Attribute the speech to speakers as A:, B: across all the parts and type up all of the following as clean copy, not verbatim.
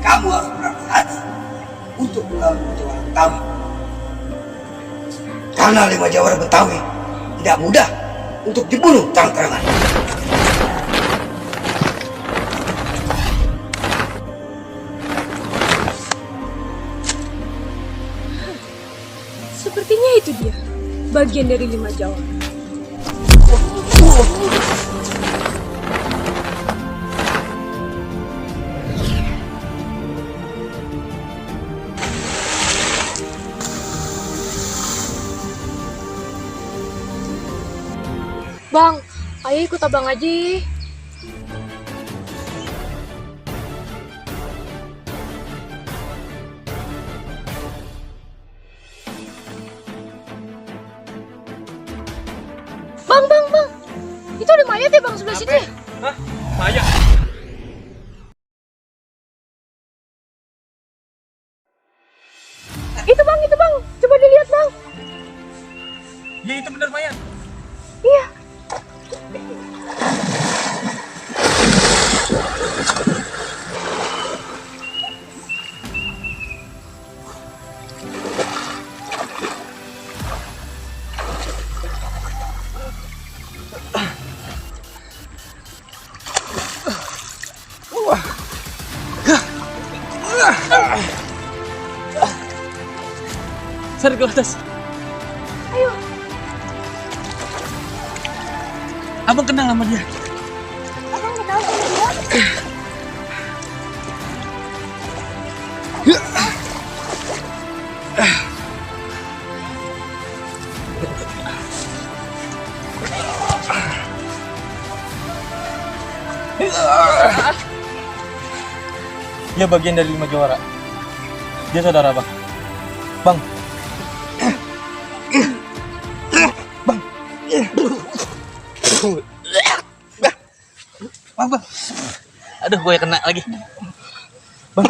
A: kamu harus berhati-hati untuk melawan lima jawara Betawi. Karena lima jawara Betawi tidak mudah untuk dibunuh terang-terangan.
B: Sepertinya itu dia, bagian dari lima jawara. Bang, ayo ikut abang aja. Bang. Itu ada mayat ya bang sebelah situ ya?
C: Hah? Mayat?
B: Itu bang. Coba dilihat bang.
C: Ya itu benar mayat.
B: Iya.
C: Sar ke atas.
B: Ayo.
C: Abang kenal sama dia.
B: Abang kenal sama dia?
C: Dia bagian dari lima jawara. Dia saudara bang. Bang. Bang. Aduh, gue kena lagi. Bang.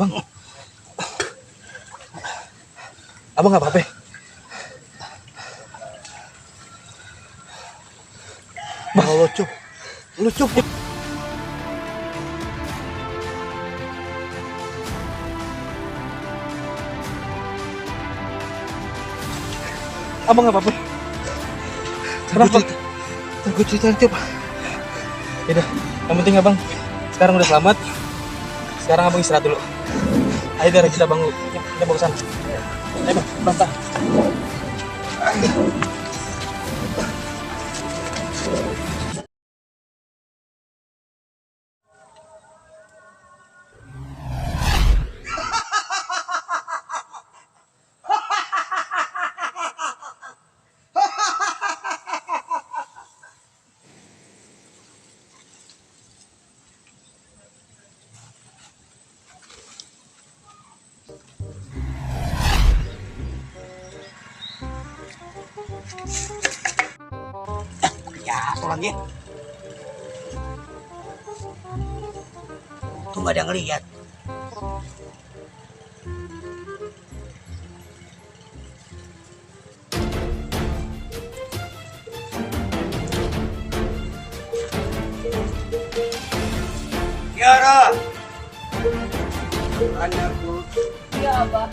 C: Bang. Abang nggak apa-apa. Bang, lucu. Abang nggak apa-apa. Kenapa? Gue cerita nanti apa? Yaudah, yang penting abang sekarang udah selamat. Sekarang abang istirahat dulu. Ayo Dara, kita bangun. Kita bawa ke sana. Ayo bang, bantah.
A: Ya, lagi. Tuh nggak ada yang ngeliat. Tiara, anakku.
B: Iya abah.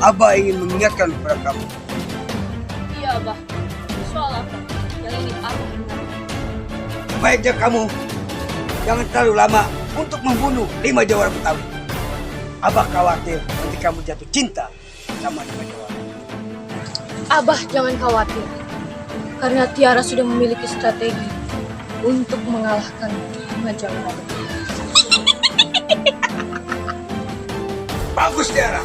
A: Abah ingin mengingatkan kepada kamu.
B: Iya abah. Soal apa? Yang ingin aku ingat.
A: Baiknya kamu jangan terlalu lama untuk membunuh lima jawara Betawi. Abah khawatir nanti kamu jatuh cinta sama lima jawara.
B: Abah jangan khawatir. Karena Tiara sudah memiliki strategi untuk mengalahkan lima jawara.
A: Bagus Tiara.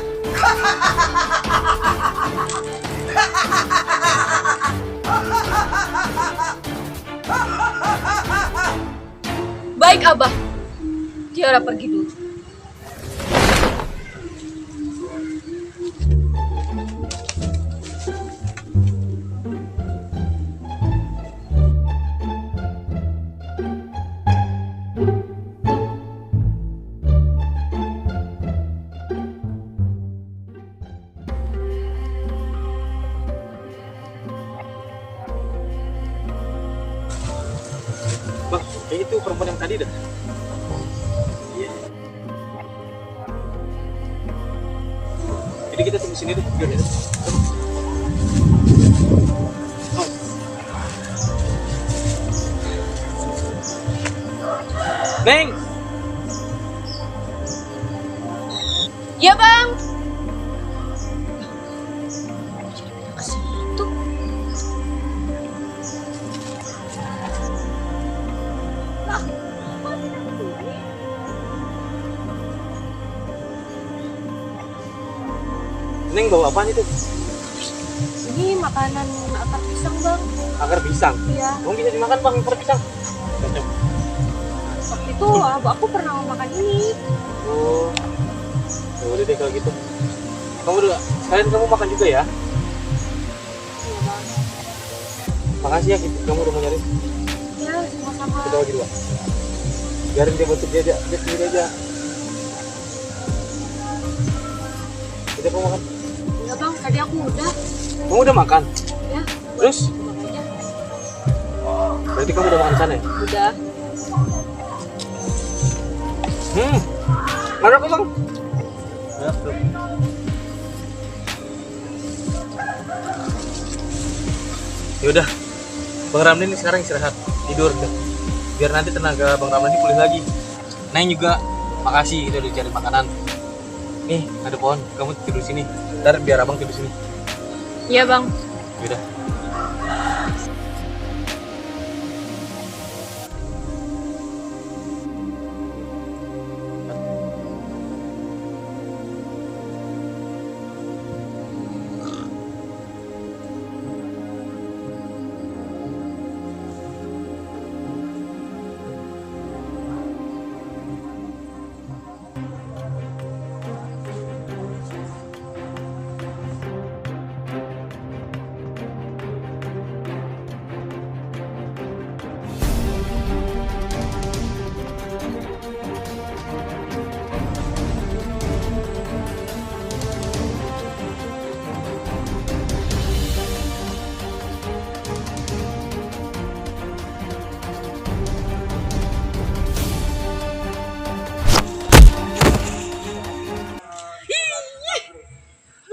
B: Baik abah. Tiara pergi dulu.
C: perempuan yang tadi dah. Iya. Jadi kita tunggu sini deh. Yaudah. Neng.
B: Iya bang.
C: Neng bawa apaan itu?
B: Ini makanan akar pisang bang.
C: Akar pisang.
B: Iya.
C: Kamu bisa dimakan bang akar pisang?
B: Waktu itu aku pernah makan ini.
C: Oh, ya udah deh kalau gitu. Kamu udah, sekalian kamu makan juga ya?
B: Iya bang.
C: Makasih ya, kamu udah mau nyari.
B: Ya sama-sama.
C: Kita lagi dua. Biarin dia bantu dia aja, dia sendiri aja. Udah kamu makan?
B: Iya bang, tadi aku udah.
C: Kamu udah makan?
B: Ya.
C: Terus?
B: Bang aja.
C: Berarti kamu udah makan sana ya?
B: Udah.
C: Mana kok bang? Ya, tuh. Yaudah, Bang Ramli ini sekarang istirahat, tidur deh. Biar nanti tenaga Bang Ramli pulih lagi. Neng juga, makasih itu udah cari makanan. Nih, ada pohon, kamu tidur sini. Ntar biar abang tidur sini.
B: Iya bang.
C: Yaudah.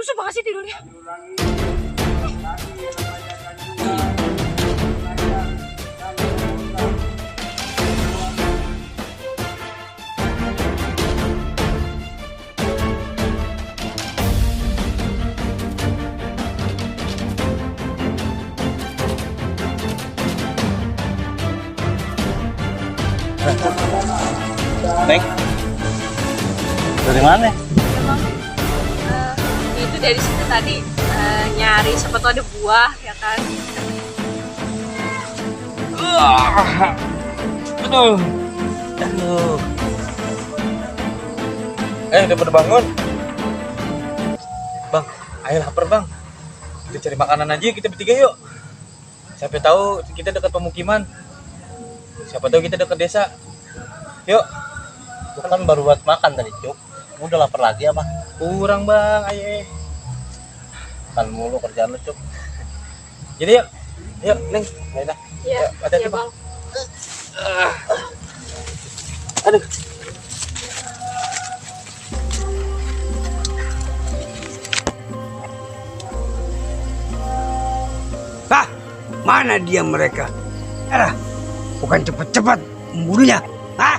B: Susah banget sih tidurnya.
C: Neng, dari mana?
B: Bang, itu dari situ tadi nyari siapa tuh ada buah ya kan.
C: Aduh. Aduh. Udah pada bangun? Bang, ayo lapar bang. Kita cari makanan aja kita bertiga yuk. Siapa tahu kita dekat pemukiman. Siapa tahu kita dekat desa. Yuk.
D: Itu kan baru buat makan tadi, Cuk. Kamu udah lapar lagi apa?
C: Kurang bang, ayo.
D: Makan mulu kerjaan lu, Cuk.
C: Jadi yuk. Yuk, Neng. Ayo.
B: Iya,
C: hati-hati,
B: iya bang.
C: Aduh.
A: Hah? Mana dia mereka? Bukan cepat-cepat membunuhnya. Hah?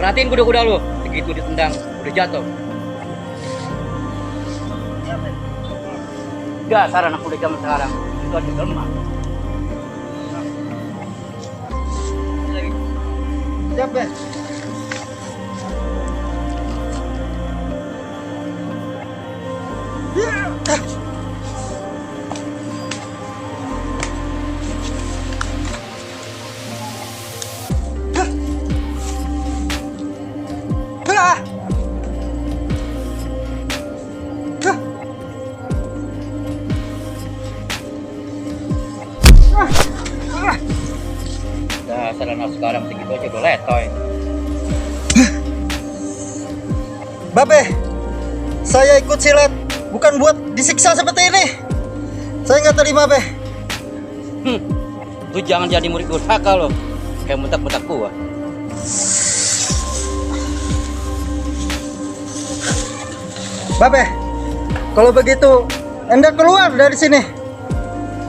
E: Perhatiin kuda-kuda lu, begitu ditendang udah jatuh. Dasar anak muda zaman sekarang itu aja lemah.
A: Siapa? Hah?
E: Dasar anak sekarang segitu aja udah letoy.
F: Babe, saya ikut silat bukan buat disiksa seperti ini. Saya nggak terima, Be.
E: Lu jangan jadi murid durhaka lo. Kayak mentak-mentak gua.
F: Babe, kalau begitu, Enda keluar dari sini.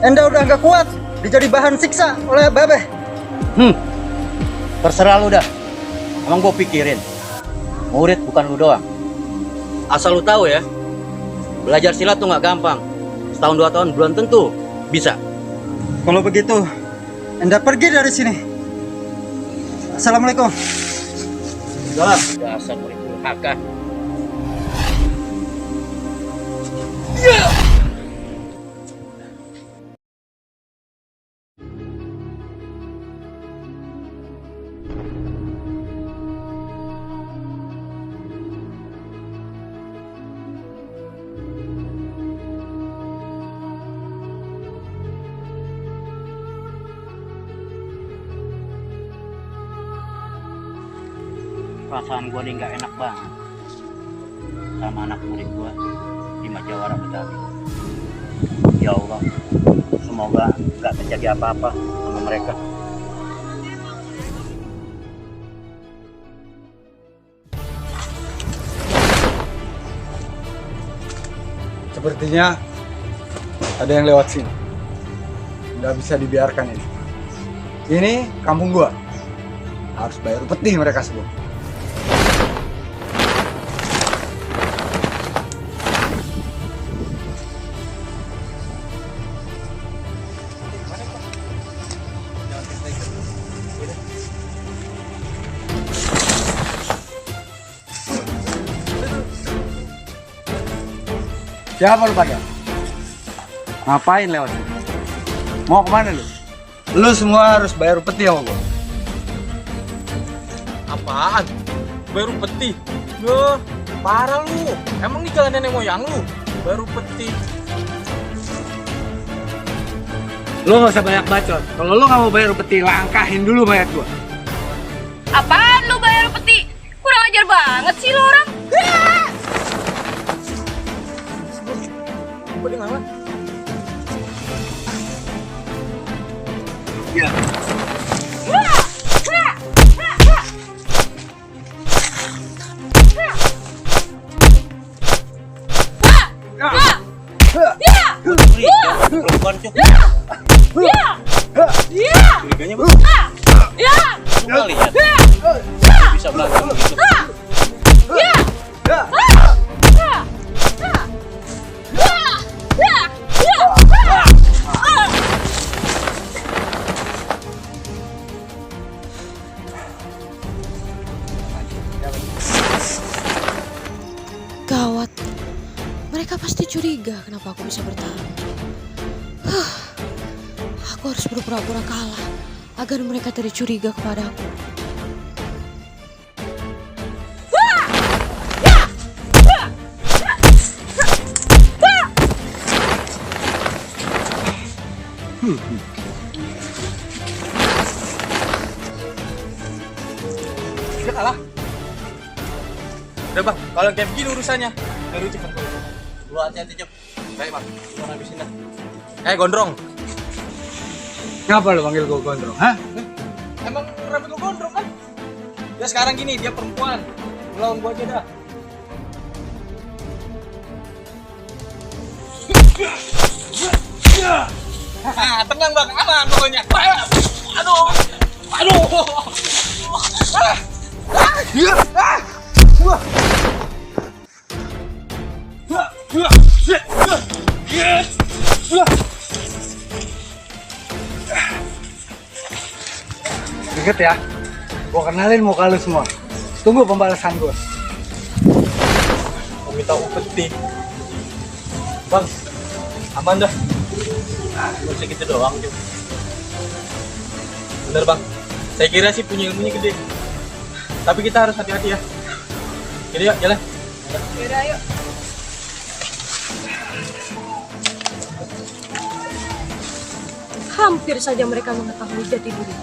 F: Enda udah nggak kuat, dijadi bahan siksa oleh Babe.
E: Terserah lu dah. Emang gua pikirin. Murid bukan lu doang. Asal lu tahu ya. Belajar silat tuh nggak gampang. Setahun 2 tahun belum tentu bisa.
F: Kalau begitu, Enda pergi dari sini. Assalamualaikum.
E: Dasar murid durhaka. Perasaan gue nih nggak enak banget sama anak murid gue di Majawara Betawi. Ya Allah, semoga nggak terjadi apa-apa sama mereka.
G: Sepertinya ada yang lewat sini. Nggak bisa dibiarkan ini. Ini kampung gua. Harus bayar upeti mereka semua.
A: Siapa lu pada? Ngapain lewat sini? Mau kemana lu?
G: Lu semua harus bayar upeti sama gua.
C: Apaan? Baru peti. Loh, parah lu. Emang nih jalan nenek moyang lu? Baru peti.
A: Lu gak usah banyak bacot. Kalau lu gak mau bayar upeti, langkahin dulu mayat gua.
B: Apaan lu bayar peti? Kurang ajar banget sih lu orang.
C: Boleh ngelawan?
A: Iya.
E: Perempuan cuk. Curiganya bagus. Lu nggak lihat? Bisa belajar gitu.
B: Gawat. Mereka pasti curiga kenapa aku bisa bertahan. Aku harus berpura-pura kalah agar mereka tidak curiga kepadaku.
C: Kita kalah. Udah bang, kalau kayak begini urusannya. Baru cepet.
E: Lu hati-hati cuk.
C: Baik bang, lu habisin dah. Gondrong.
G: Ngapa lu panggil gua gondrong? Hah?
C: Emang rambut lu gondrong kan? Ya sekarang gini, dia perempuan. Lu lawan gua aja dah. Tenang bang, aman pokoknya. Aduh.
G: Ingat ya, gua kenalin muka lu semua. Tunggu pembalasan gua.
C: Mau minta upeti. Bang, aman dah.
E: Lu segitu doang cuk.
C: Bener bang, saya kira sih punya ilmunya gede. Tapi kita harus hati-hati ya. Jadi yuk, jalan.
B: Yaudah, ayo. Hampir saja mereka mengetahui jati diri.